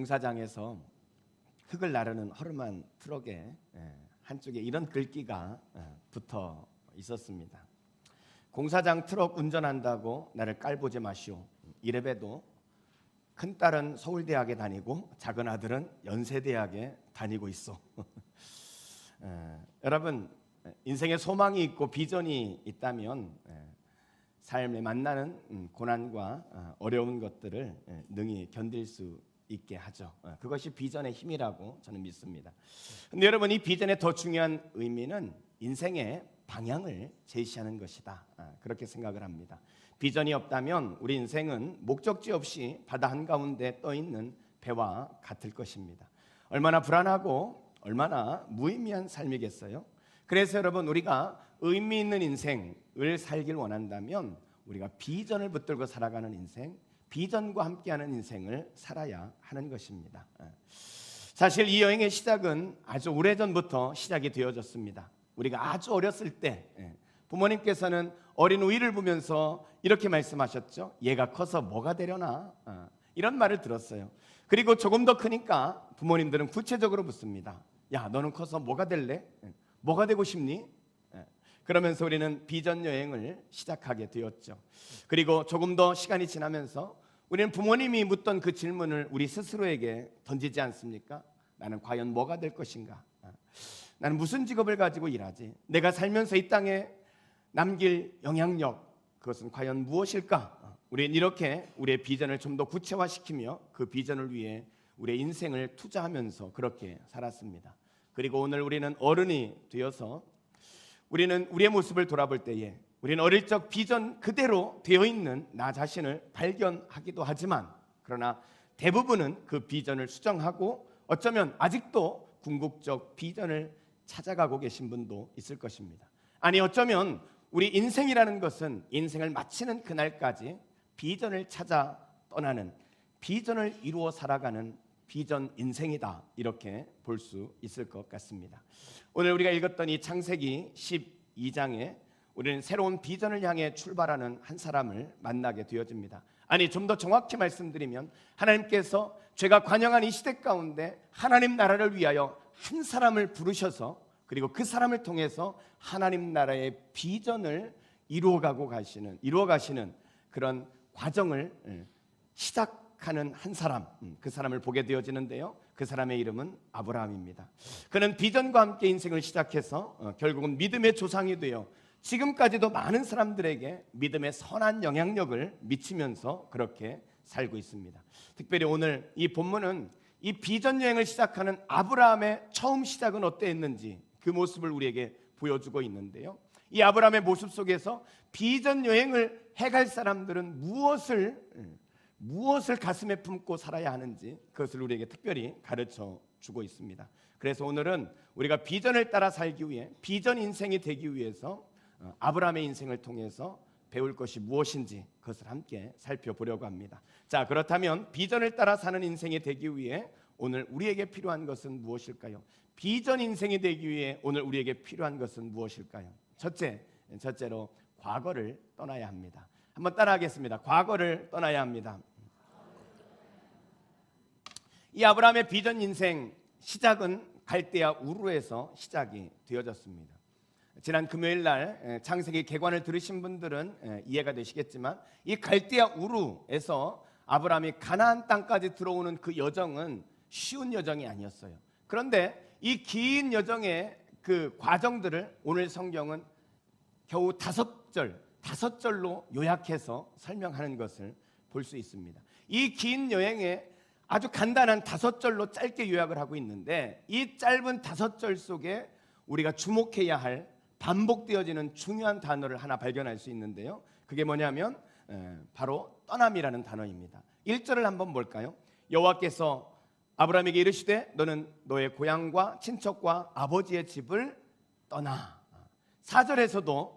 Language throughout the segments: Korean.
공사장에서 흙을 나르는 허름한 트럭에 한쪽에 이런 글귀가 붙어 있었습니다. 공사장 트럭 운전한다고 나를 깔보지 마시오. 이래봬도 큰 딸은 서울대학에 다니고 작은 아들은 연세대학에 다니고 있어. 여러분, 인생에 소망이 있고 비전이 있다면 삶에 만나는 고난과 어려운 것들을 능히 견딜 수 있게 하죠. 그것이 비전의 힘이라고 저는 믿습니다. 근데 여러분, 이 비전의 더 중요한 의미는 인생의 방향을 제시하는 것이다. 그렇게 생각을 합니다. 비전이 없다면 우리 인생은 목적지 없이 바다 한가운데 떠있는 배와 같을 것입니다. 얼마나 불안하고 얼마나 무의미한 삶이겠어요? 그래서 여러분, 우리가 의미 있는 인생을 살길 원한다면 우리가 비전을 붙들고 살아가는 인생, 비전과 함께하는 인생을 살아야 하는 것입니다. 사실 이 여행의 시작은 아주 오래전부터 시작이 되어졌습니다. 우리가 아주 어렸을 때 부모님께서는 어린 우리를 보면서 이렇게 말씀하셨죠. 얘가 커서 뭐가 되려나? 이런 말을 들었어요. 그리고 조금 더 크니까 부모님들은 구체적으로 묻습니다. 야, 너는 커서 뭐가 될래? 뭐가 되고 싶니? 그러면서 우리는 비전 여행을 시작하게 되었죠. 그리고 조금 더 시간이 지나면서 우리는 부모님이 묻던 그 질문을 우리 스스로에게 던지지 않습니까? 나는 과연 뭐가 될 것인가? 나는 무슨 직업을 가지고 일하지? 내가 살면서 이 땅에 남길 영향력, 그것은 과연 무엇일까? 우리는 이렇게 우리의 비전을 좀 더 구체화시키며 그 비전을 위해 우리의 인생을 투자하면서 그렇게 살았습니다. 그리고 오늘 우리는 어른이 되어서 우리는 우리의 모습을 돌아볼 때에 우리는 어릴 적 비전 그대로 되어 있는 나 자신을 발견하기도 하지만, 그러나 대부분은 그 비전을 수정하고 어쩌면 아직도 궁극적 비전을 찾아가고 계신 분도 있을 것입니다. 아니, 어쩌면 우리 인생이라는 것은 인생을 마치는 그날까지 비전을 찾아 떠나는, 비전을 이루어 살아가는 비전 인생이다, 이렇게 볼 수 있을 것 같습니다. 오늘 우리가 읽었던 이 창세기 12장에 우리는 새로운 비전을 향해 출발하는 한 사람을 만나게 되어집니다. 아니, 좀 더 정확히 말씀드리면 하나님께서 죄가 관영한 이 시대 가운데 하나님 나라를 위하여 한 사람을 부르셔서 그리고 그 사람을 통해서 하나님 나라의 비전을 이루어 가시는 그런 과정을 시작하는 한 사람, 그 사람을 보게 되어지는데요. 그 사람의 이름은 아브라함입니다. 그는 비전과 함께 인생을 시작해서 결국은 믿음의 조상이 되어 지금까지도 많은 사람들에게 믿음의 선한 영향력을 미치면서 그렇게 살고 있습니다. 특별히 오늘 이 본문은 이 비전 여행을 시작하는 아브라함의 처음 시작은 어땠는지 그 모습을 우리에게 보여주고 있는데요. 이 아브라함의 모습 속에서 비전 여행을 해갈 사람들은 무엇을 가슴에 품고 살아야 하는지 그것을 우리에게 특별히 가르쳐 주고 있습니다. 그래서 오늘은 우리가 비전을 따라 살기 위해, 비전 인생이 되기 위해서 아브라함의 인생을 통해서 배울 것이 무엇인지 그것을 함께 살펴보려고 합니다. 자, 그렇다면 비전을 따라 사는 인생이 되기 위해 오늘 우리에게 필요한 것은 무엇일까요? 비전 인생이 되기 위해 오늘 우리에게 필요한 것은 무엇일까요? 첫째로 과거를 떠나야 합니다. 한번 따라하겠습니다. 과거를 떠나야 합니다. 이 아브라함의 비전 인생 시작은 갈대아 우르에서 시작이 되어졌습니다. 지난 금요일 날 창세기 개관을 들으신 분들은 이해가 되시겠지만 이 갈대아 우르에서 아브라함이 가나안 땅까지 들어오는 그 여정은 쉬운 여정이 아니었어요. 그런데 이 긴 여정의 그 과정들을 오늘 성경은 겨우 5절로 요약해서 설명하는 것을 볼 수 있습니다. 이 긴 여행에 아주 간단한 5절로 짧게 요약을 하고 있는데 이 짧은 5절 속에 우리가 주목해야 할 반복되어지는 중요한 단어를 하나 발견할 수 있는데요. 그게 뭐냐면 바로 떠남이라는 단어입니다. 1절을 한번 볼까요? 여호와께서 아브라함에게 이르시되 너는 너의 고향과 친척과 아버지의 집을 떠나. 4절에서도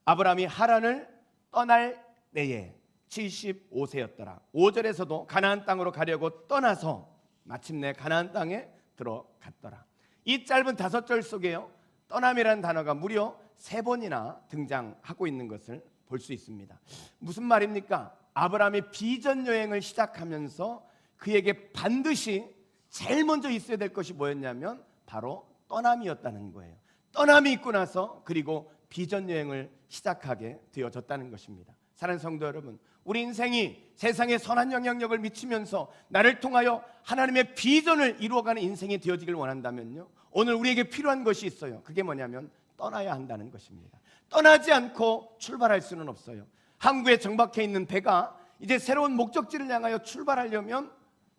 아브라함이 하란을 떠날 때에 75세였더라. 5절에서도 가나안 땅으로 가려고 떠나서 마침내 가나안 땅에 들어갔더라. 이 짧은 5절 속에요, 떠남이라는 단어가 무려 3번이나 등장하고 있는 것을 볼 수 있습니다. 무슨 말입니까? 아브라함이 비전 여행을 시작하면서 그에게 반드시 제일 먼저 있어야 될 것이 뭐였냐면 바로 떠남이었다는 거예요. 떠남이 있고 나서 그리고 비전 여행을 시작하게 되어졌다는 것입니다. 사랑하는 성도 여러분, 우리 인생이 세상에 선한 영향력을 미치면서 나를 통하여 하나님의 비전을 이루어가는 인생이 되어지길 원한다면요, 오늘 우리에게 필요한 것이 있어요. 그게 뭐냐면 떠나야 한다는 것입니다. 떠나지 않고 출발할 수는 없어요. 항구에 정박해 있는 배가 이제 새로운 목적지를 향하여 출발하려면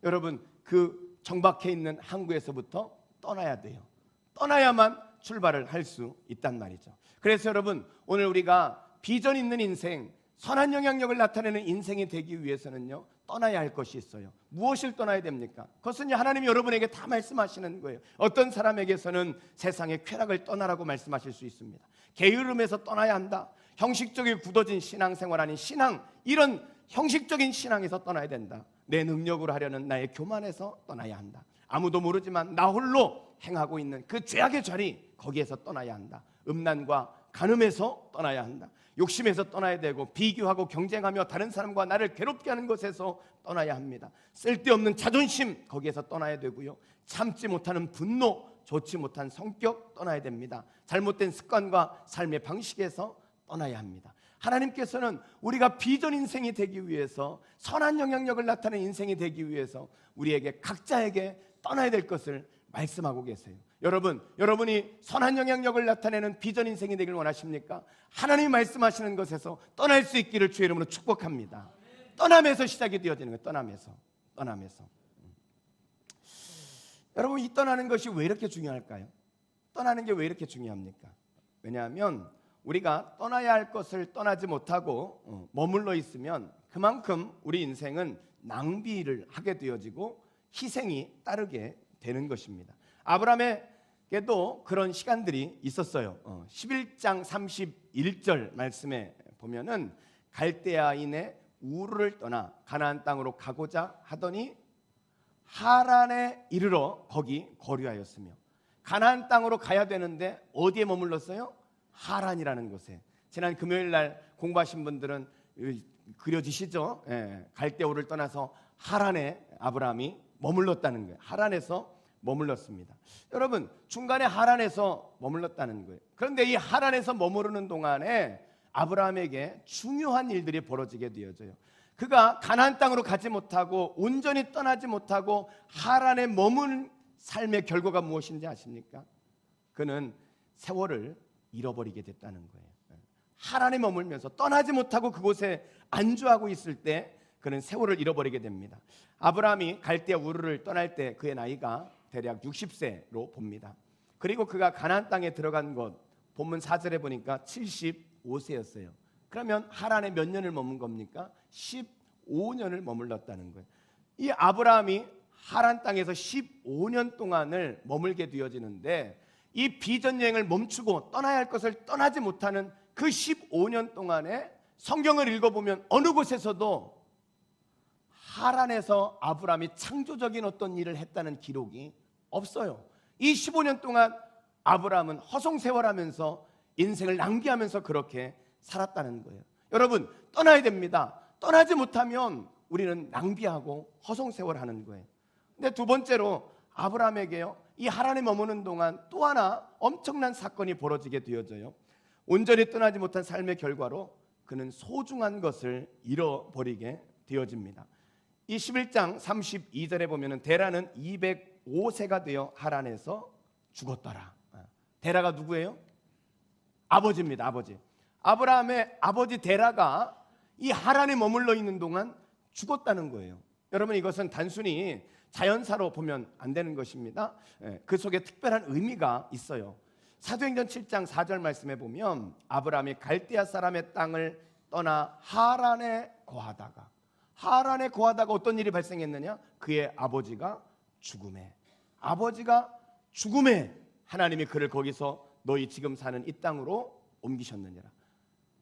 여러분, 그 정박해 있는 항구에서부터 떠나야 돼요. 떠나야만 출발을 할 수 있단 말이죠. 그래서 여러분, 오늘 우리가 비전 있는 인생, 선한 영향력을 나타내는 인생이 되기 위해서는요, 떠나야 할 것이 있어요. 무엇을 떠나야 됩니까? 그것은 하나님이 여러분에게 다 말씀하시는 거예요. 어떤 사람에게서는 세상의 쾌락을 떠나라고 말씀하실 수 있습니다. 게으름에서 떠나야 한다. 형식적인 굳어진 신앙생활 아닌 신앙, 이런 형식적인 신앙에서 떠나야 된다. 내 능력으로 하려는 나의 교만에서 떠나야 한다. 아무도 모르지만 나 홀로 행하고 있는 그 죄악의 자리, 거기에서 떠나야 한다. 음란과 간음에서 떠나야 한다. 욕심에서 떠나야 되고, 비교하고 경쟁하며 다른 사람과 나를 괴롭게 하는 것에서 떠나야 합니다. 쓸데없는 자존심, 거기에서 떠나야 되고요. 참지 못하는 분노, 좋지 못한 성격 떠나야 됩니다. 잘못된 습관과 삶의 방식에서 떠나야 합니다. 하나님께서는 우리가 비전 인생이 되기 위해서, 선한 영향력을 나타내는 인생이 되기 위해서 우리에게 각자에게 떠나야 될 것을 말씀하고 계세요. 여러분, 여러분이 선한 영향력을 나타내는 비전 인생이 되길 원하십니까? 하나님이 말씀하시는 것에서 떠날 수 있기를 주의 이름으로 축복합니다. 떠남에서 시작이 되어지는 거예요. 떠남에서. 여러분, 이 떠나는 것이 왜 이렇게 중요할까요? 떠나는 게 왜 이렇게 중요합니까? 왜냐하면 우리가 떠나야 할 것을 떠나지 못하고 머물러 있으면 그만큼 우리 인생은 낭비를 하게 되어지고 희생이 따르게 되는 것입니다. 아브라함에게도 그런 시간들이 있었어요. 11장 31절 말씀에 보면은 갈대아인의 우르를 떠나 가나안 땅으로 가고자 하더니 하란에 이르러 거기 거류하였으며, 가나안 땅으로 가야 되는데 어디에 머물렀어요? 하란이라는 곳에. 지난 금요일 날 공부하신 분들은 그려지시죠? 갈대우를 떠나서 하란에 아브라함이 머물렀다는 거예요. 하란에서 머물렀습니다. 여러분, 중간에 하란에서 머물렀다는 거예요. 그런데 이 하란에서 머무르는 동안에 아브라함에게 중요한 일들이 벌어지게 되어져요. 그가 가나안 땅으로 가지 못하고 온전히 떠나지 못하고 하란에 머문 삶의 결과가 무엇인지 아십니까? 그는 세월을 잃어버리게 됐다는 거예요. 하란에 머물면서 떠나지 못하고 그곳에 안주하고 있을 때 그는 세월을 잃어버리게 됩니다. 아브라함이 갈대아 우르를 떠날 때 그의 나이가 대략 60세로 봅니다. 그리고 그가 가나안 땅에 들어간 것, 본문 4절에 보니까 75세였어요. 그러면 하란에 몇 년을 머문 겁니까? 15년을 머물렀다는 거예요. 이 아브라함이 하란 땅에서 15년 동안을 머물게 되어지는데, 이 비전 여행을 멈추고 떠나야 할 것을 떠나지 못하는 그 15년 동안에 성경을 읽어보면 어느 곳에서도 하란에서 아브라함이 창조적인 어떤 일을 했다는 기록이 없어요. 이 15년 동안 아브라함은 허송세월하면서 인생을 낭비하면서 그렇게 살았다는 거예요. 여러분, 떠나야 됩니다. 떠나지 못하면 우리는 낭비하고 허송세월하는 거예요. 근데 두 번째로 아브라함에게요, 이 하란에 머무는 동안 또 하나 엄청난 사건이 벌어지게 되어져요. 온전히 떠나지 못한 삶의 결과로 그는 소중한 것을 잃어버리게 되어집니다. 이 11장 32절에 보면은 데라는 205세가 되어 하란에서 죽었더라. 데라가 누구예요? 아버지입니다. 아버지. 아브라함의 아버지 데라가 이 하란에 머물러 있는 동안 죽었다는 거예요. 여러분, 이것은 단순히 자연사로 보면 안 되는 것입니다. 그 속에 특별한 의미가 있어요. 사도행전 7장 4절 말씀에 보면 아브라함이 갈대아 사람의 땅을 떠나 하란에 거하다가 어떤 일이 발생했느냐? 그의 아버지가 죽음에 하나님이 그를 거기서 너희 지금 사는 이 땅으로 옮기셨느니라.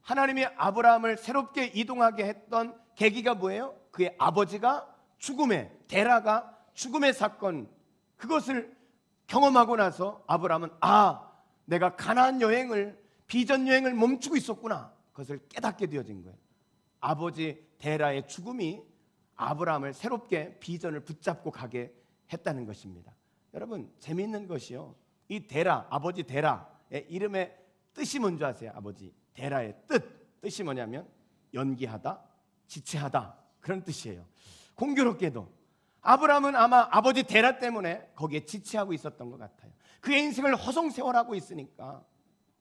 하나님이 아브라함을 새롭게 이동하게 했던 계기가 뭐예요? 그의 아버지가 데라가 죽음의 사건, 그것을 경험하고 나서 아브라함은 내가 가나안 여행을, 비전 여행을 멈추고 있었구나, 그것을 깨닫게 되어진 거예요. 아버지 데라의 죽음이 아브라함을 새롭게 비전을 붙잡고 가게 했다는 것입니다. 여러분, 재미있는 것이요, 이 데라, 아버지 데라의 이름의 뜻이 뭔지 아세요? 아버지 데라의 뜻이 뭐냐면 연기하다, 지체하다, 그런 뜻이에요. 공교롭게도 아브라함은 아마 아버지 데라 때문에 거기에 지체하고 있었던 것 같아요. 그의 인생을 허송세월하고 있으니까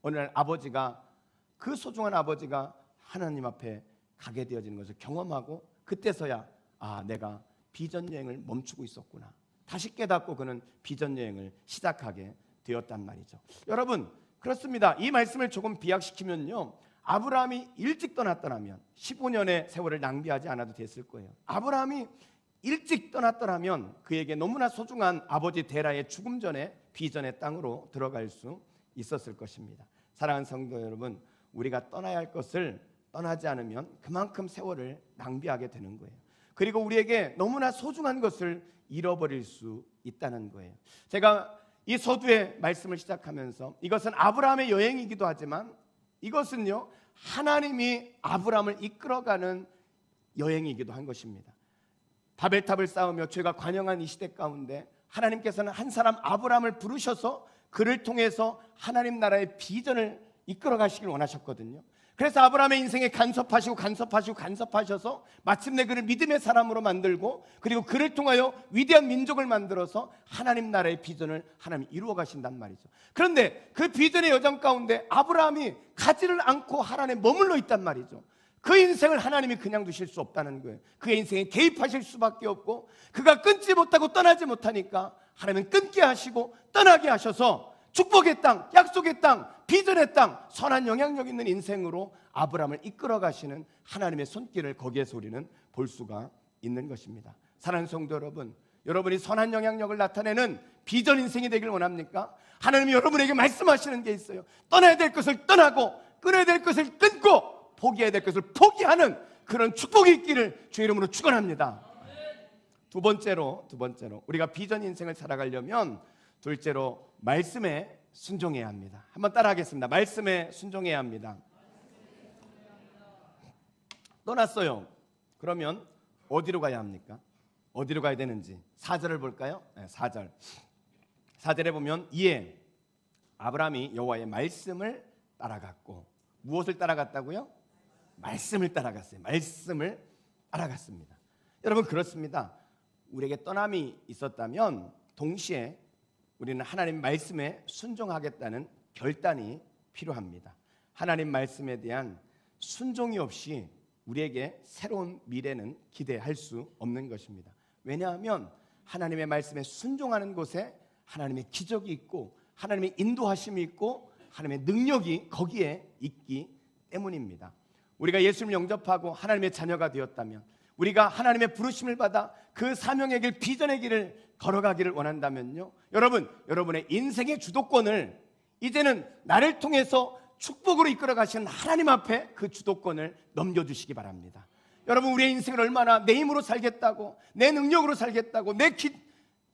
어느 날 아버지가, 그 소중한 아버지가 하나님 앞에 가게 되어지는 것을 경험하고, 그때서야 내가 비전 여행을 멈추고 있었구나, 다시 깨닫고 그는 비전 여행을 시작하게 되었단 말이죠. 여러분, 그렇습니다. 이 말씀을 조금 비약시키면요, 아브라함이 일찍 떠났더라면 15년의 세월을 낭비하지 않아도 됐을 거예요. 아브라함이 일찍 떠났더라면 그에게 너무나 소중한 아버지 데라의 죽음 전에 비전의 땅으로 들어갈 수 있었을 것입니다. 사랑하는 성도 여러분, 우리가 떠나야 할 것을 떠나지 않으면 그만큼 세월을 낭비하게 되는 거예요. 그리고 우리에게 너무나 소중한 것을 잃어버릴 수 있다는 거예요. 제가 이 서두의 말씀을 시작하면서 이것은 아브라함의 여행이기도 하지만 이것은요, 하나님이 아브라함을 이끌어가는 여행이기도 한 것입니다. 바벨탑을 쌓으며 죄가 관영한 이 시대 가운데 하나님께서는 한 사람 아브라함을 부르셔서 그를 통해서 하나님 나라의 비전을 이끌어 가시길 원하셨거든요. 그래서 아브라함의 인생에 간섭하셔서 마침내 그를 믿음의 사람으로 만들고, 그리고 그를 통하여 위대한 민족을 만들어서 하나님 나라의 비전을 하나님이 이루어 가신단 말이죠. 그런데 그 비전의 여정 가운데 아브라함이 가지를 않고 하나님에 머물러 있단 말이죠. 그 인생을 하나님이 그냥 두실 수 없다는 거예요. 그의 인생에 개입하실 수밖에 없고, 그가 끊지 못하고 떠나지 못하니까 하나님은 끊게 하시고 떠나게 하셔서 축복의 땅, 약속의 땅, 비전의 땅, 선한 영향력 있는 인생으로 아브라함을 이끌어 가시는 하나님의 손길을 거기에서 우리는 볼 수가 있는 것입니다. 사랑하는 성도 여러분, 여러분이 선한 영향력을 나타내는 비전 인생이 되길 원합니까? 하나님이 여러분에게 말씀하시는 게 있어요. 떠나야 될 것을 떠나고, 끊어야 될 것을 끊고, 포기해야 될 것을 포기하는 그런 축복이 있기를 주의 이름으로 축원합니다. 두 번째로 우리가 비전 인생을 살아가려면 둘째로 말씀에 순종해야 합니다. 한번 따라하겠습니다. 말씀에 순종해야 합니다. 떠났어요. 그러면 어디로 가야 합니까? 어디로 가야 되는지 4절을 볼까요? 4절. 4절에 보면 이에 아브라함이 여호와의 말씀을 따라갔고, 무엇을 따라갔다고요? 말씀을 따라갔어요. 말씀을 따라갔습니다. 여러분, 그렇습니다. 우리에게 떠남이 있었다면 동시에 우리는 하나님 말씀에 순종하겠다는 결단이 필요합니다. 하나님 말씀에 대한 순종이 없이 우리에게 새로운 미래는 기대할 수 없는 것입니다. 왜냐하면 하나님의 말씀에 순종하는 곳에 하나님의 기적이 있고, 하나님의 인도하심이 있고, 하나님의 능력이 거기에 있기 때문입니다. 우리가 예수를 영접하고 하나님의 자녀가 되었다면, 우리가 하나님의 부르심을 받아 그 사명의 길, 비전의 길을 걸어가기를 원한다면요, 여러분의 인생의 주도권을 이제는 나를 통해서 축복으로 이끌어 가시는 하나님 앞에 그 주도권을 넘겨주시기 바랍니다. 여러분, 우리의 인생을 얼마나 내 힘으로 살겠다고, 내 능력으로 살겠다고, 내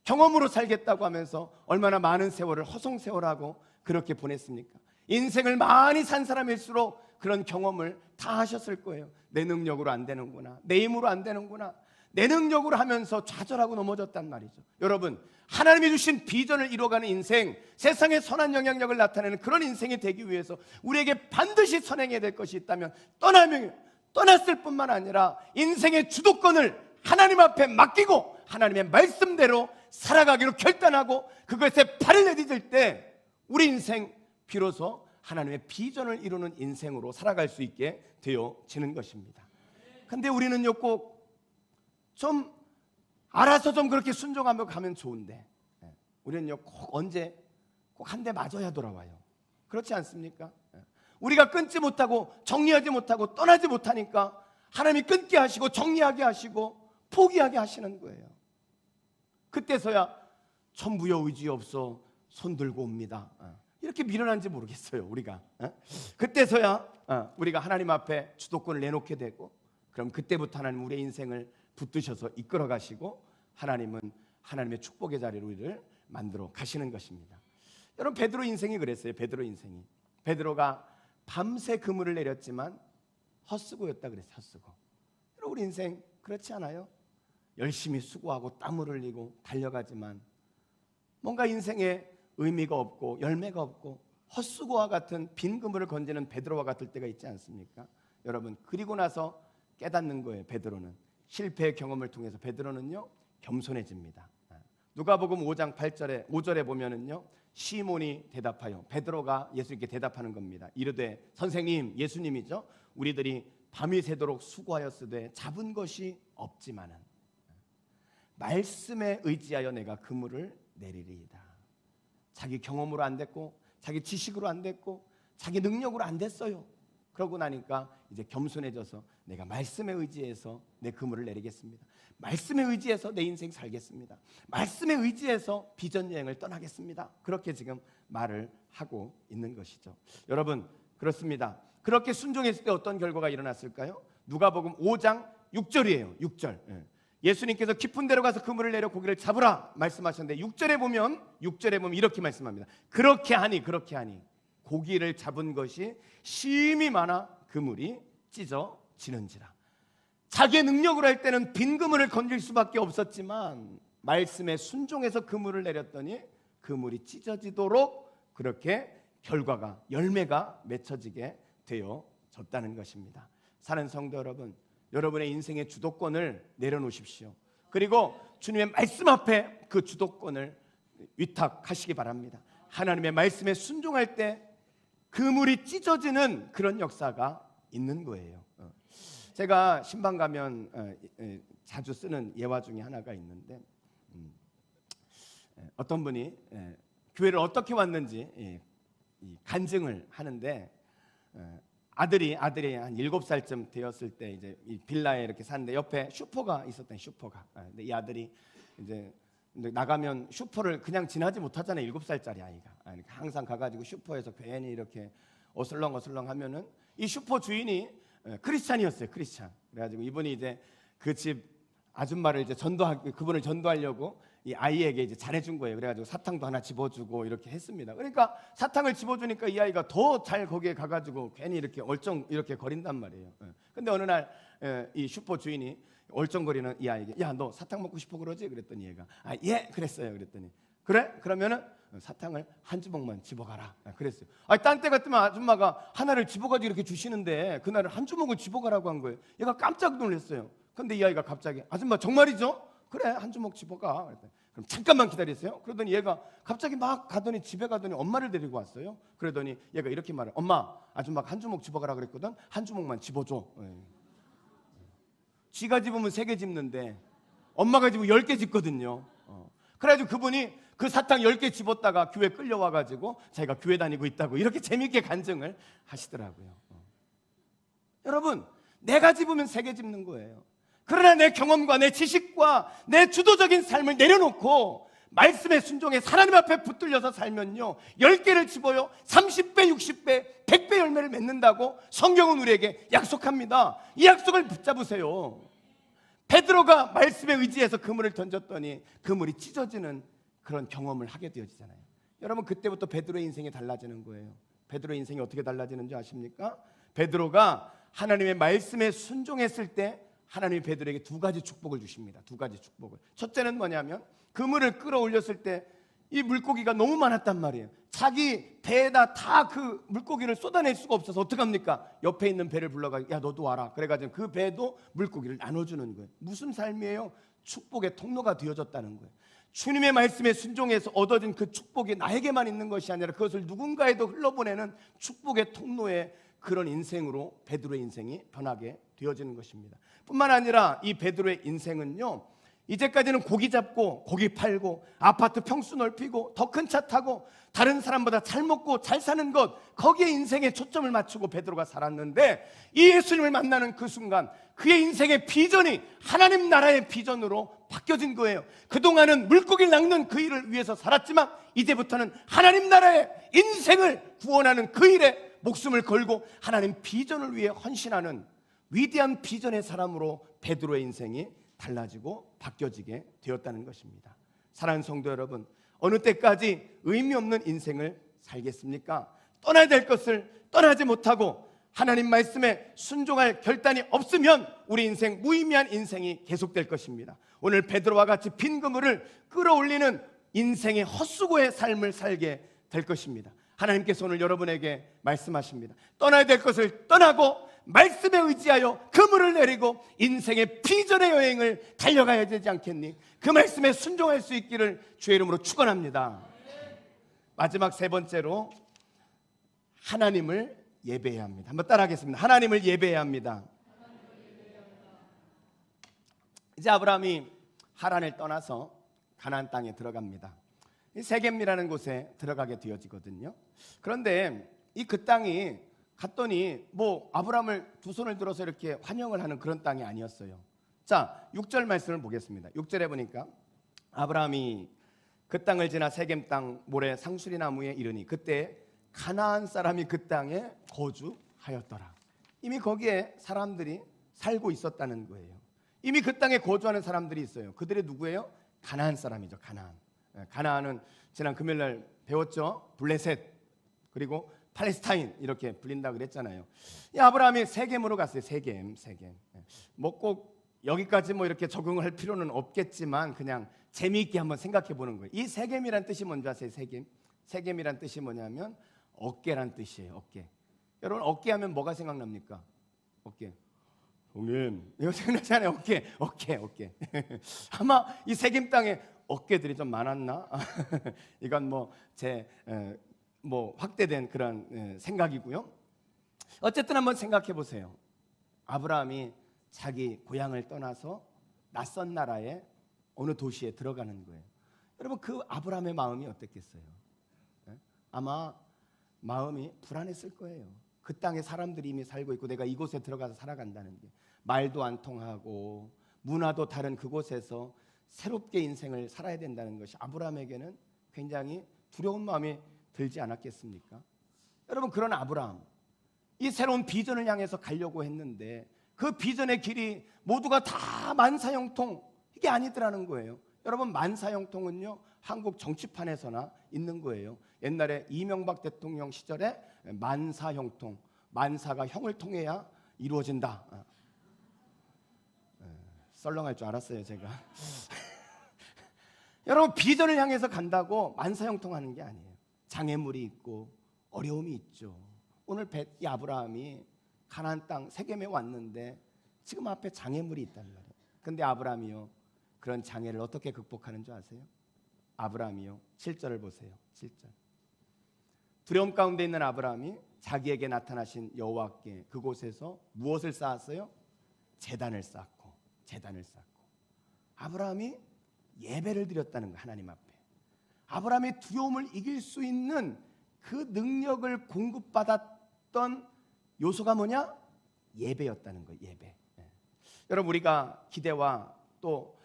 경험으로 살겠다고 하면서 얼마나 많은 세월을 허송세월하고 그렇게 보냈습니까? 인생을 많이 산 사람일수록 그런 경험을 다 하셨을 거예요. 내 능력으로 안 되는구나, 내 힘으로 안 되는구나, 내 능력으로 하면서 좌절하고 넘어졌단 말이죠. 여러분, 하나님이 주신 비전을 이루어가는 인생, 세상에 선한 영향력을 나타내는 그런 인생이 되기 위해서 우리에게 반드시 선행해야 될 것이 있다면 떠났을 뿐만 아니라 인생의 주도권을 하나님 앞에 맡기고 하나님의 말씀대로 살아가기로 결단하고 그것에 발을 내딛을 때 우리 인생 비로소 하나님의 비전을 이루는 인생으로 살아갈 수 있게 되어지는 것입니다. 근데 우리는요, 꼭 좀 알아서 좀 그렇게 순종하며 가면 좋은데, 우리는요 꼭 언제 꼭 한 대 맞아야 돌아와요. 그렇지 않습니까? 우리가 끊지 못하고 정리하지 못하고 떠나지 못하니까 하나님이 끊게 하시고 정리하게 하시고 포기하게 하시는 거예요. 그때서야 천부여 의지 없어 손 들고 옵니다. 이렇게 미련한지 모르겠어요. 우리가 그때서야 우리가 하나님 앞에 주도권을 내놓게 되고, 그럼 그때부터 하나님 우리의 인생을 붙드셔서 이끌어 가시고 하나님은 하나님의 축복의 자리로 우리를 만들어 가시는 것입니다. 여러분, 베드로 인생이 그랬어요. 베드로가 밤새 그물을 내렸지만 헛수고였다 그랬어요. 헛수고. 여러분, 우리 인생 그렇지 않아요? 열심히 수고하고 땀을 흘리고 달려가지만 뭔가 인생에 의미가 없고 열매가 없고 헛수고와 같은 빈 그물을 건지는 베드로와 같을 때가 있지 않습니까? 여러분, 그리고 나서 깨닫는 거예요. 베드로는 실패의 경험을 통해서 베드로는요 겸손해집니다. 누가복음 5장 5절에 보면은요, 시몬이 대답하여, 베드로가 예수님께 대답하는 겁니다. 이르되 선생님, 예수님이죠. 우리들이 밤이 새도록 수고하였으되 잡은 것이 없지만은 말씀에 의지하여 내가 그물을 내리리이다. 자기 경험으로 안 됐고 자기 지식으로 안 됐고 자기 능력으로 안 됐어요. 그러고 나니까 이제 겸손해져서 내가 말씀에 의지해서 내 그물을 내리겠습니다. 말씀에 의지해서 내 인생 살겠습니다. 말씀에 의지해서 비전 여행을 떠나겠습니다. 그렇게 지금 말을 하고 있는 것이죠. 여러분, 그렇습니다. 그렇게 순종했을 때 어떤 결과가 일어났을까요? 누가복음 5장 6절이에요. 6절. 예수님께서 깊은 데로 가서 그물을 내려 고기를 잡으라 말씀하셨는데 6절에 보면 이렇게 말씀합니다. 그렇게 하니 고기를 잡은 것이 심히 많아 그물이 찢어지는지라. 자기의 능력으로 할 때는 빈 그물을 건질 수밖에 없었지만 말씀에 순종해서 그물을 내렸더니 그물이 찢어지도록 그렇게 결과가, 열매가 맺혀지게 되어졌다는 것입니다. 사는 성도 여러분, 여러분의 인생의 주도권을 내려놓으십시오. 그리고 주님의 말씀 앞에 그 주도권을 위탁하시기 바랍니다. 하나님의 말씀에 순종할 때 그물이 찢어지는 그런 역사가 있는 거예요. 제가 신방 가면 자주 쓰는 예화 중에 하나가 있는데, 어떤 분이 교회를 어떻게 왔는지 간증을 하는데, 아들이 한 7살쯤 되었을 때 이제 이 빌라에 이렇게 사는데 옆에 슈퍼가 있었던, 슈퍼가. 근데 이 아들이 이제 나가면 슈퍼를 그냥 지나지 못하잖아요. 7살짜리 아이가. 그러니까 항상 가가지고 슈퍼에서 괜히 이렇게 어슬렁어슬렁 하면은 이 슈퍼 주인이 크리스찬이었어요. 크리스찬. 그래가지고 이분이 이제 그 집 아줌마를 이제 그분을 전도하려고 이 아이에게 이제 잘해준 거예요. 그래가지고 사탕도 하나 집어주고 이렇게 했습니다. 그러니까 사탕을 집어주니까 이 아이가 더 잘 거기에 가가지고 괜히 이렇게 얼쩡 이렇게 거린단 말이에요. 근데 어느 날 이 슈퍼 주인이 얼쩡거리는 이 아이에게, 야, 너 사탕 먹고 싶어 그러지? 그랬더니 얘가, 아, 예, 그랬어요. 그랬더니, 그래? 그러면은 사탕을 한 주먹만 집어가라. 그랬어요. 딴 때 같으면 아줌마가 하나를 집어가지고 이렇게 주시는데 그날은 한 주먹을 집어가라고 한 거예요. 얘가 깜짝 놀랐어요. 근데 이 아이가 갑자기, 아줌마 정말이죠? 그래, 한 주먹 집어가. 그랬더니, 그럼 잠깐만 기다리세요. 그러더니 얘가 갑자기 막 가더니 집에 가더니 엄마를 데리고 왔어요. 그러더니 얘가 이렇게 말해요. 엄마, 아줌마가 한 주먹 집어가라 그랬거든. 한 주먹만 집어줘. 지가 집으면 3개 집는데 엄마가 집으면 10개 집거든요. 그래가지고 그분이 그 사탕 10개 집었다가 교회 끌려와가지고 자기가 교회 다니고 있다고 이렇게 재미있게 간증을 하시더라고요. 여러분, 내가 집으면 3개 집는 거예요. 그러나 내 경험과 내 지식과 내 주도적인 삶을 내려놓고 말씀에 순종해 하나님 앞에 붙들려서 살면요, 10개를 집어요 30배, 60배, 100배 열매를 맺는다고 성경은 우리에게 약속합니다. 이 약속을 붙잡으세요. 베드로가 말씀에 의지해서 그물을 던졌더니 그물이 찢어지는 그런 경험을 하게 되어지잖아요. 여러분, 그때부터 베드로의 인생이 달라지는 거예요. 베드로의 인생이 어떻게 달라지는지 아십니까? 베드로가 하나님의 말씀에 순종했을 때 하나님이 베드로에게 2가지 축복을 주십니다. 2가지 축복을. 첫째는 뭐냐면, 그물을 끌어올렸을 때 이 물고기가 너무 많았단 말이에요. 자기 배에다 다 그 물고기를 쏟아낼 수가 없어서 어떡합니까? 옆에 있는 배를 불러가지고, 야, 너도 와라. 그래가지고 그 배도 물고기를 나눠주는 거예요. 무슨 삶이에요? 축복의 통로가 되어졌다는 거예요. 주님의 말씀에 순종해서 얻어진 그 축복이 나에게만 있는 것이 아니라 그것을 누군가에도 흘러보내는 축복의 통로의 그런 인생으로 베드로의 인생이 변하게 되어지는 것입니다. 뿐만 아니라 이 베드로의 인생은요, 이제까지는 고기 잡고 고기 팔고 아파트 평수 넓히고 더 큰 차 타고 다른 사람보다 잘 먹고 잘 사는 것, 거기에 인생에 초점을 맞추고 베드로가 살았는데, 이 예수님을 만나는 그 순간 그의 인생의 비전이 하나님 나라의 비전으로 바뀌어진 거예요. 그동안은 물고기를 낚는 그 일을 위해서 살았지만 이제부터는 하나님 나라의 인생을 구원하는 그 일에 목숨을 걸고 하나님 비전을 위해 헌신하는 위대한 비전의 사람으로 베드로의 인생이 달라지고 바뀌어지게 되었다는 것입니다. 사랑하는 성도 여러분, 어느 때까지 의미 없는 인생을 살겠습니까? 떠나야 될 것을 떠나지 못하고 하나님 말씀에 순종할 결단이 없으면 우리 인생 무의미한 인생이 계속될 것입니다. 오늘 베드로와 같이 빈 그물을 끌어올리는 인생의 헛수고의 삶을 살게 될 것입니다. 하나님께서 오늘 여러분에게 말씀하십니다. 떠나야 될 것을 떠나고 말씀에 의지하여 그물을 내리고 인생의 비전의 여행을 달려가야 되지 않겠니? 그 말씀에 순종할 수 있기를 주의 이름으로 축원합니다. 마지막 세 번째로 하나님을 예배해야 합니다. 한번 따라하겠습니다. 하나님을 예배해야 합니다. 이제 아브라함이 하란을 떠나서 가나안 땅에 들어갑니다. 세겜이라는 곳에 들어가게 되어지거든요. 그런데 그 땅이 갔더니 뭐 아브라함을 두 손을 들어서 이렇게 환영을 하는 그런 땅이 아니었어요. 자, 6절 말씀을 보겠습니다. 6절에 보니까 아브라함이 그 땅을 지나 세겜 땅 모래 상수리 나무에 이르니 그때 가나안 사람이 그 땅에 거주하였더라. 이미 거기에 사람들이 살고 있었다는 거예요. 이미 그 땅에 거주하는 사람들이 있어요. 그들이 누구예요? 가나안 사람이죠. 가나안. 가나안은 지난 금요일날 배웠죠. 블레셋 그리고 팔레스타인 이렇게 불린다 그랬잖아요. 이 아브라함이 세겜으로 갔어요. 세겜. 뭐 꼭 여기까지 뭐 이렇게 적응을 할 필요는 없겠지만 그냥 재미있게 한번 생각해 보는 거예요. 이 세겜이란 뜻이 뭔지 아세요? 세겜이란 뜻이 뭐냐면 어깨란 뜻이에요. 어깨. 여러분 어깨하면 뭐가 생각납니까? 어깨. 형님 이거 생각나잖아요. 어깨. 아마 이 세겜 땅에 어깨들이 좀 많았나? 이건 제 확대된 그런 생각이고요. 어쨌든 한번 생각해 보세요. 아브라함이 자기 고향을 떠나서 낯선 나라의 어느 도시에 들어가는 거예요. 여러분 그 아브라함의 마음이 어땠겠어요? 아마 마음이 불안했을 거예요. 그 땅에 사람들이 이미 살고 있고 내가 이곳에 들어가서 살아간다는 게 말도 안 통하고 문화도 다른 그곳에서 새롭게 인생을 살아야 된다는 것이 아브라함에게는 굉장히 두려운 마음이 들지 않았겠습니까? 여러분 그런 아브라함 이 새로운 비전을 향해서 가려고 했는데 그 비전의 길이 모두가 다 만사형통 이게 아니더라는 거예요. 여러분 만사형통은요 한국 정치판에서나 있는 거예요. 옛날에 이명박 대통령 시절에 만사형통 만사가 형을 통해야 이루어진다. 썰렁할 줄 알았어요 제가. 여러분 비전을 향해서 간다고 만사형통하는 게 아니에요. 장애물이 있고 어려움이 있죠. 오늘 이 아브라함이 가나안 땅 세겜에 왔는데 지금 앞에 장애물이 있단 말이에요. 근데 아브라함이요 그런 장애를 어떻게 극복하는 줄 아세요? 아브라함이요 7절을 보세요. 7절. 두려움 가운데 있는 아브라함이 자기에게 나타나신 여호와께 그곳에서 무엇을 쌓았어요? 제단을 쌓고 아브라함이 예배를 드렸다는 거예요. 하나님 앞에 아브라함의 두려움을 이길 수 있는 그 능력을 공급받았던 요소가 뭐냐? 예배였다는 거예요. 예배. 여러분 우리가 기대와 또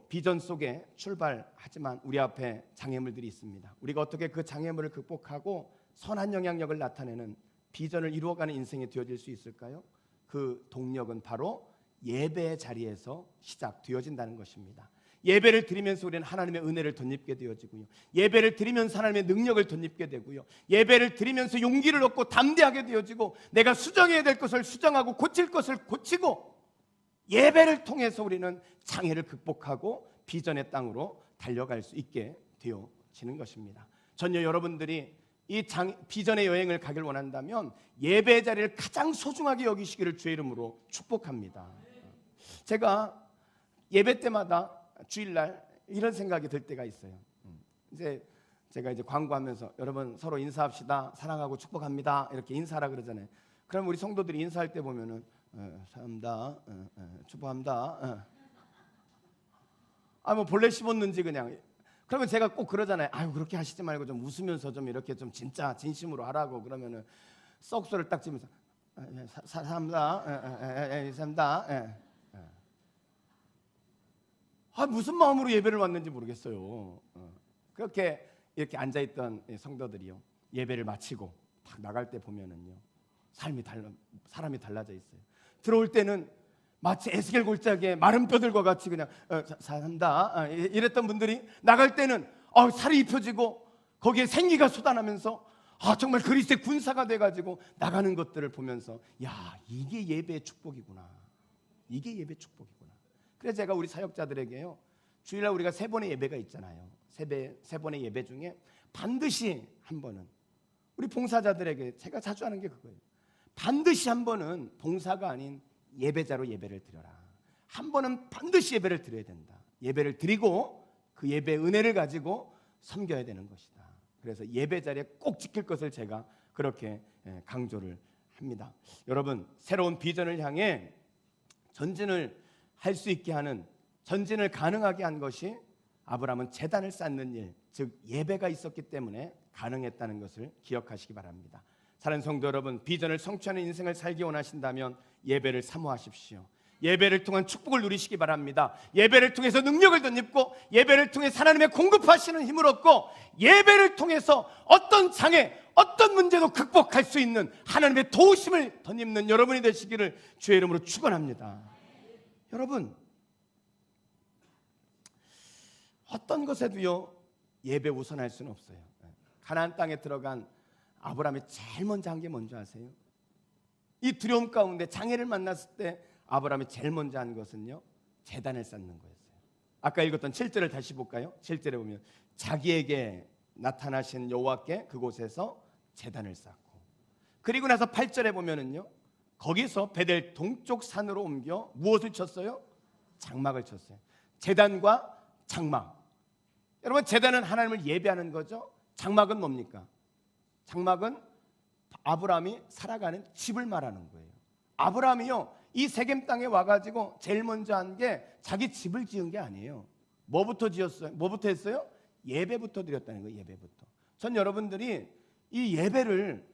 비전 속에 출발하지만 우리 앞에 장애물들이 있습니다. 우리가 어떻게 그 장애물을 극복하고 선한 영향력을 나타내는 비전을 이루어가는 인생이 되어질 수 있을까요? 그 동력은 바로 예배의 자리에서 시작되어진다는 것입니다. 예배를 드리면서 우리는 하나님의 은혜를 덧입게 되어지고요. 예배를 드리면서 하나님의 능력을 덧입게 되고요. 예배를 드리면서 용기를 얻고 담대하게 되어지고 내가 수정해야 될 것을 수정하고 고칠 것을 고치고 예배를 통해서 우리는 장애를 극복하고 비전의 땅으로 달려갈 수 있게 되어지는 것입니다. 전혀 여러분들이 이 비전의 여행을 가길 원한다면 예배의 자리를 가장 소중하게 여기시기를 주의 이름으로 축복합니다. 제가 예배 때마다 주일날 이런 생각이 들 때가 있어요. 이제 제가 광고하면서 여러분 서로 인사합시다. 사랑하고 축복합니다. 이렇게 인사하라 그러잖아요. 그럼 우리 성도들이 인사할 때 보면은 사랑합니다. 축복합니다. 뭐 본래 씹었는지 그냥. 그러면 제가 꼭 그러잖아요. 아유 그렇게 하시지 말고 좀 웃으면서 좀 이렇게 좀 진짜 진심으로 하라고 그러면은 썩소를 딱 지면서 사랑합니다. 사랑합니다. 무슨 마음으로 예배를 왔는지 모르겠어요. 그렇게 이렇게 앉아있던 성도들이요 예배를 마치고 딱 나갈 때 보면은요 사람이 달라져 있어요. 들어올 때는 마치 에스겔 골짜기에 마른 뼈들과 같이 그냥 사랑합니다 이랬던 분들이 나갈 때는 살이 입혀지고 거기에 생기가 솟아나면서 정말 그리스도의 군사가 돼가지고 나가는 것들을 보면서 이게 예배의 축복이구나. 이게 예배의 축복이구나. 그래서 제가 우리 사역자들에게요, 주일날 우리가 3번의 예배가 있잖아요. 세 번의 예배 중에 반드시 한 번은, 우리 봉사자들에게 제가 자주 하는 게 그거예요. 반드시 한 번은 봉사가 아닌 예배자로 예배를 드려라. 한 번은 반드시 예배를 드려야 된다. 예배를 드리고 그 예배의 은혜를 가지고 섬겨야 되는 것이다. 그래서 예배 자리에 꼭 지킬 것을 제가 그렇게 강조를 합니다. 여러분, 새로운 비전을 향해 전진을 할 수 있게 하는, 전진을 가능하게 한 것이 아브라함은 제단을 쌓는 일, 즉 예배가 있었기 때문에 가능했다는 것을 기억하시기 바랍니다. 사랑하는 성도 여러분, 비전을 성취하는 인생을 살기 원하신다면 예배를 사모하십시오. 예배를 통한 축복을 누리시기 바랍니다. 예배를 통해서 능력을 덧입고, 예배를 통해 하나님의 공급하시는 힘을 얻고, 예배를 통해서 어떤 장애, 어떤 문제도 극복할 수 있는 하나님의 도우심을 덧입는 여러분이 되시기를 주의 이름으로 축원합니다. 여러분, 어떤 것에도요 예배 우선할 수는 없어요. 가나안 땅에 들어간 아브라함이 제일 먼저 한 게 뭔지 아세요? 이 두려움 가운데 장애를 만났을 때 아브라함이 제일 먼저 한 것은요, 제단을 쌓는 거였어요. 아까 읽었던 7절을 다시 볼까요? 7절에 보면 자기에게 나타나신 여호와께 그곳에서 제단을 쌓고, 그리고 나서 8절에 보면은요, 거기서 베델 동쪽 산으로 옮겨 무엇을 쳤어요? 장막을 쳤어요. 제단과 장막. 여러분, 제단은 하나님을 예배하는 거죠. 장막은 뭡니까? 장막은 아브라함이 살아가는 집을 말하는 거예요. 아브라함이요, 이 세겜 땅에 와가지고 제일 먼저 한 게 자기 집을 지은 게 아니에요. 뭐부터 지었어요? 뭐부터 했어요? 예배부터 드렸다는 거예요. 예배부터. 전 여러분들이 이 예배를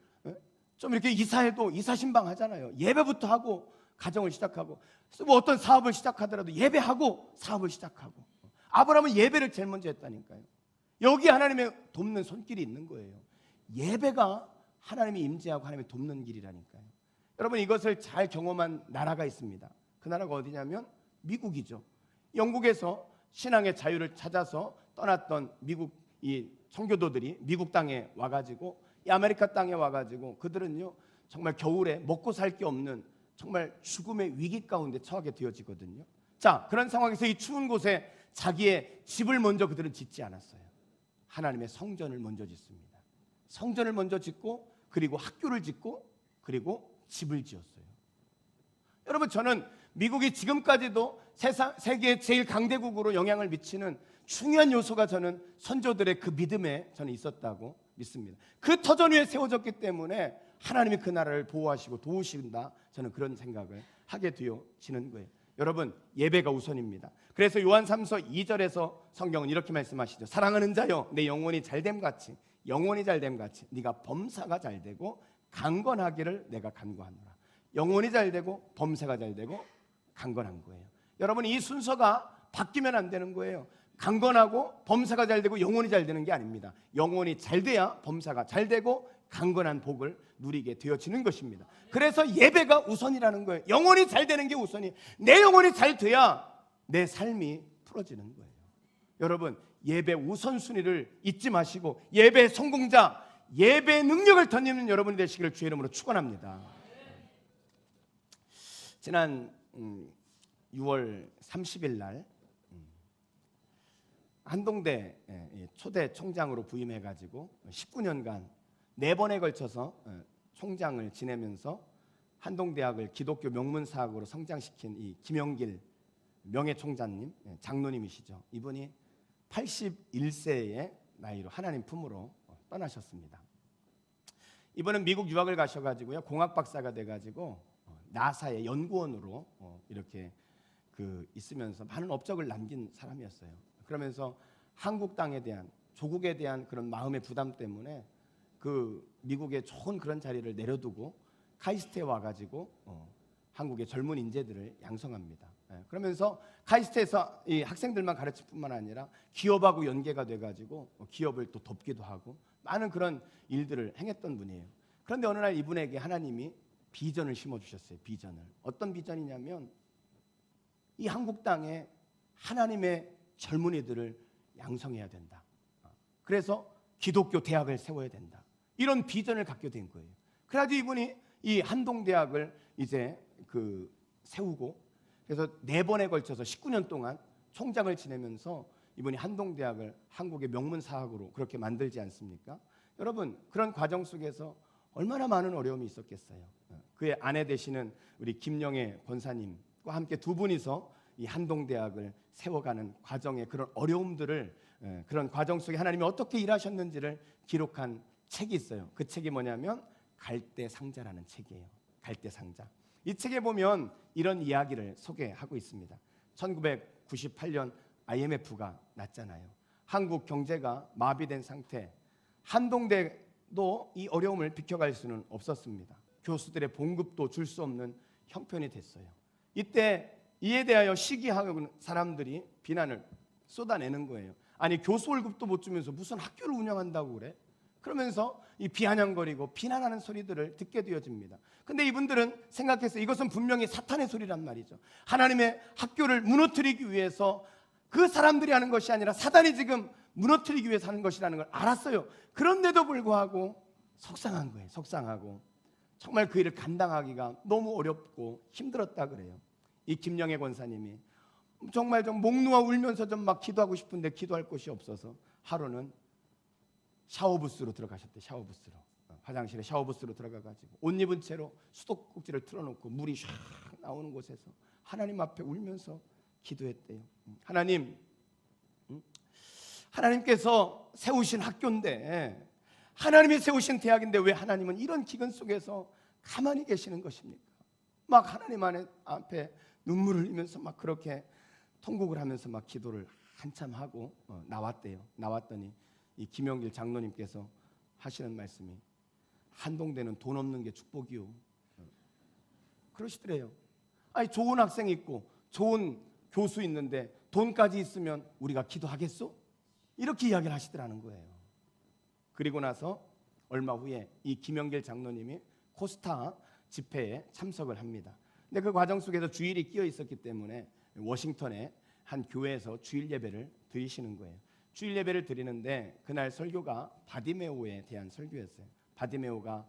좀 이렇게 이사해도 이사신방 하잖아요. 예배부터 하고 가정을 시작하고, 뭐 어떤 사업을 시작하더라도 예배하고 사업을 시작하고. 아브라함은 예배를 제일 먼저 했다니까요. 여기 하나님의 돕는 손길이 있는 거예요. 예배가 하나님이 임재하고 하나님이 돕는 길이라니까요. 여러분, 이것을 잘 경험한 나라가 있습니다. 그 나라가 어디냐면 미국이죠. 영국에서 신앙의 자유를 찾아서 떠났던 미국 이 청교도들이 미국 땅에 와가지고, 이 아메리카 땅에 와가지고 그들은요 정말 겨울에 먹고 살 게 없는 정말 죽음의 위기 가운데 처하게 되어지거든요. 자, 그런 상황에서 이 추운 곳에 자기의 집을 먼저 그들은 짓지 않았어요. 하나님의 성전을 먼저 짓습니다. 성전을 먼저 짓고, 그리고 학교를 짓고, 그리고 집을 지었어요. 여러분, 저는 미국이 지금까지도 세계의 제일 강대국으로 영향을 미치는 중요한 요소가 저는 선조들의 그 믿음에 저는 있었다고 믿습니다. 그 터전 위에 세워졌기 때문에 하나님이 그 나라를 보호하시고 도우신다, 저는 그런 생각을 하게 되어지는 거예요. 여러분, 예배가 우선입니다. 그래서 요한 3서 2절에서 성경은 이렇게 말씀하시죠. 사랑하는 자여, 내 영혼이 잘됨같이, 영혼이 잘됨같이 네가 범사가 잘되고 강건하기를 내가 간구하노라. 영혼이 잘되고 범사가 잘되고 강건한 거예요. 여러분, 이 순서가 바뀌면 안 되는 거예요. 강건하고 범사가 잘되고 영혼이 잘되는 게 아닙니다. 영혼이 잘돼야 범사가 잘되고 강건한 복을 누리게 되어지는 것입니다. 그래서 예배가 우선이라는 거예요. 영혼이 잘되는 게 우선이. 내 영혼이 잘돼야 내 삶이 풀어지는 거예요. 여러분, 예배 우선순위를 잊지 마시고 예배 성공자, 예배의 능력을 덧입는 여러분이 되시기를 주의 이름으로 축원합니다. 지난 6월 30일 날 한동대 초대 총장으로 부임해가지고 19년간 4번에 걸쳐서 총장을 지내면서 한동대학을 기독교 명문사학으로 성장시킨 이 김영길 명예총장님, 장로님이시죠. 이분이 81세의 나이로 하나님 품으로 떠나셨습니다. 이분은 미국 유학을 가셔가지고요, 공학 박사가 돼가지고 나사의 연구원으로 이렇게 있으면서 많은 업적을 남긴 사람이었어요. 그러면서 한국 땅에 대한, 조국에 대한 그런 마음의 부담 때문에 그 미국의 좋은 그런 자리를 내려두고 카이스트에 와가지고 한국의 젊은 인재들을 양성합니다. 그러면서 카이스트에서 이 학생들만 가르칠 뿐만 아니라 기업하고 연계가 돼가지고 기업을 또 돕기도 하고 많은 그런 일들을 행했던 분이에요. 그런데 어느 날 이분에게 하나님이 비전을 심어주셨어요. 비전을. 어떤 비전이냐면 이 한국 땅에 하나님의 젊은이들을 양성해야 된다. 그래서 기독교 대학을 세워야 된다. 이런 비전을 갖게 된 거예요. 그래가지고 이분이 이 한동대학을 이제 세우고, 그래서 4번에 걸쳐서 19년 동안 총장을 지내면서 이분이 한동대학을 한국의 명문사학으로 그렇게 만들지 않습니까? 여러분, 그런 과정 속에서 얼마나 많은 어려움이 있었겠어요. 그의 아내 되시는 우리 김영애 권사님과 함께 두 분이서 이 한동대학을 세워가는 과정의 그런 어려움들을, 그런 과정 속에 하나님이 어떻게 일하셨는지를 기록한 책이 있어요. 그 책이 뭐냐면 갈대상자라는 책이에요. 갈대상자. 이 책에 보면 이런 이야기를 소개하고 있습니다. 1998년 IMF가 났잖아요. 한국 경제가 마비된 상태, 한동대도 이 어려움을 비켜갈 수는 없었습니다. 교수들의 봉급도 줄 수 없는 형편이 됐어요. 이때 이에 대하여 시기하는 사람들이 비난을 쏟아내는 거예요. 아니, 교수 월급도 못 주면서 무슨 학교를 운영한다고 그래? 그러면서 이 비아냥거리고 비난하는 소리들을 듣게 되어집니다. 근데 이분들은 생각해서 이것은 분명히 사탄의 소리란 말이죠. 하나님의 학교를 무너뜨리기 위해서 그 사람들이 하는 것이 아니라 사단이 지금 무너뜨리기 위해서 하는 것이라는 걸 알았어요. 그런데도 불구하고 속상한 거예요. 속상하고 정말 그 일을 감당하기가 너무 어렵고 힘들었다 그래요. 이 김영애 권사님이 정말 좀 목 놓아 울면서 좀 막 기도하고 싶은데 기도할 곳이 없어서 하루는 샤워부스로 들어가셨대. 샤워부스로, 화장실에 샤워부스로 들어가가지고 옷 입은 채로 수도꼭지를 틀어놓고 물이 샥 나오는 곳에서 하나님 앞에 울면서 기도했대요. 하나님께서 세우신 학교인데, 하나님이 세우신 대학인데 왜 하나님은 이런 기근 속에서 가만히 계시는 것입니까? 막 하나님 앞에 눈물을 흘리면서 막 그렇게 통곡을 하면서 막 기도를 한참 하고 나왔대요. 나왔더니 이 김영길 장로님께서 하시는 말씀이, 한동대는 돈 없는 게 축복이요. 그러시더래요. 아니, 좋은 학생 있고 좋은 교수 있는데 돈까지 있으면 우리가 기도하겠소? 이렇게 이야기를 하시더라는 거예요. 그리고 나서 얼마 후에 이 김영길 장로님이 코스타 집회에 참석을 합니다. 근데 그 과정 속에서 주일이 끼어 있었기 때문에 워싱턴의 한 교회에서 주일 예배를 드리시는 거예요. 주일 예배를 드리는데 그날 설교가 바디메오에 대한 설교였어요. 바디메오가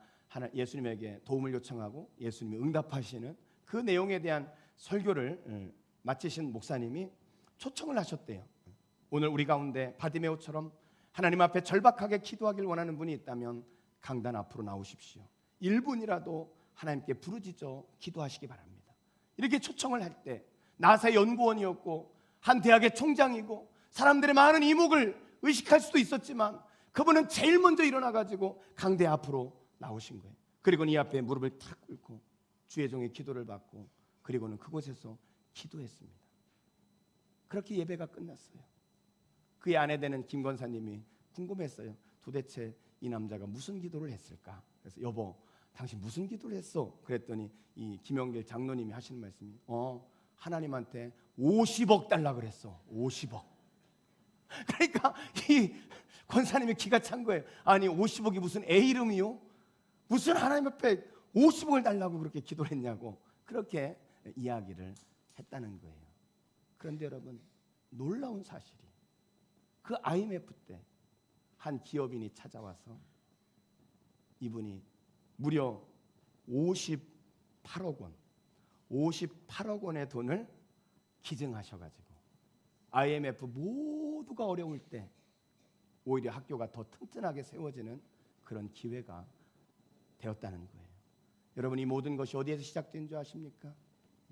예수님에게 도움을 요청하고 예수님이 응답하시는 그 내용에 대한 설교를 마치신 목사님이 초청을 하셨대요. 오늘 우리 가운데 바디메오처럼 하나님 앞에 절박하게 기도하길 원하는 분이 있다면 강단 앞으로 나오십시오. 1분이라도 하나님께 부르짖어 기도하시기 바랍니다. 이렇게 초청을 할 때 나사의 연구원이었고 한 대학의 총장이고 사람들의 많은 이목을 의식할 수도 있었지만 그분은 제일 먼저 일어나가지고 강대 앞으로 나오신 거예요. 그리고는 이 앞에 무릎을 탁 꿇고 주의 종의 기도를 받고 그리고는 그곳에서 기도했습니다. 그렇게 예배가 끝났어요. 그의 아내 되는 김 권사님이 궁금했어요. 도대체 이 남자가 무슨 기도를 했을까? 그래서 여보, 당신 무슨 기도를 했어? 그랬더니 이 김영길 장로님이 하시는 말씀이 하나님한테 50억 달라 그랬어. 50억. 그러니까 이 권사님이 기가 찬 거예요. 아니, 50억이 무슨 애 이름이요? 무슨 하나님 앞에 50억을 달라고 그렇게 기도를 했냐고 그렇게 이야기를 했다는 거예요. 그런데 여러분, 놀라운 사실이 그 IMF 때 한 기업인이 찾아와서 이분이 무려 58억 원의 돈을 기증하셔가지고 IMF 모두가 어려울 때 오히려 학교가 더 튼튼하게 세워지는 그런 기회가 되었다는 거예요. 여러분, 이 모든 것이 어디에서 시작된 줄 아십니까?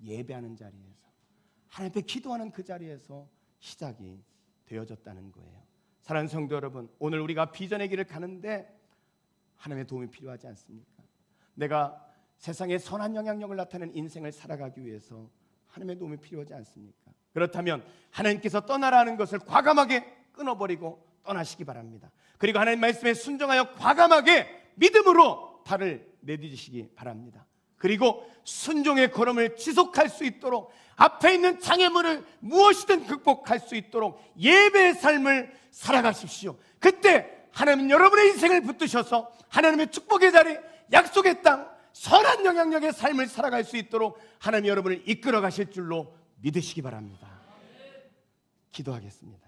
예배하는 자리에서, 하나님 앞에 기도하는 그 자리에서 시작이 되어졌다는 거예요. 사랑하는 성도 여러분, 오늘 우리가 비전의 길을 가는데 하나님의 도움이 필요하지 않습니까? 내가 세상에 선한 영향력을 나타내는 인생을 살아가기 위해서 하나님의 도움이 필요하지 않습니까? 그렇다면 하나님께서 떠나라 하는 것을 과감하게 끊어버리고 떠나시기 바랍니다. 그리고 하나님 말씀에 순종하여 과감하게 믿음으로 발을 내디디시기 바랍니다. 그리고 순종의 걸음을 지속할 수 있도록 앞에 있는 장애물을 무엇이든 극복할 수 있도록 예배의 삶을 살아가십시오. 그때 하나님은 여러분의 인생을 붙드셔서 하나님의 축복의 자리, 약속의 땅, 선한 영향력의 삶을 살아갈 수 있도록 하나님이 여러분을 이끌어 가실 줄로 믿으시기 바랍니다. 기도하겠습니다.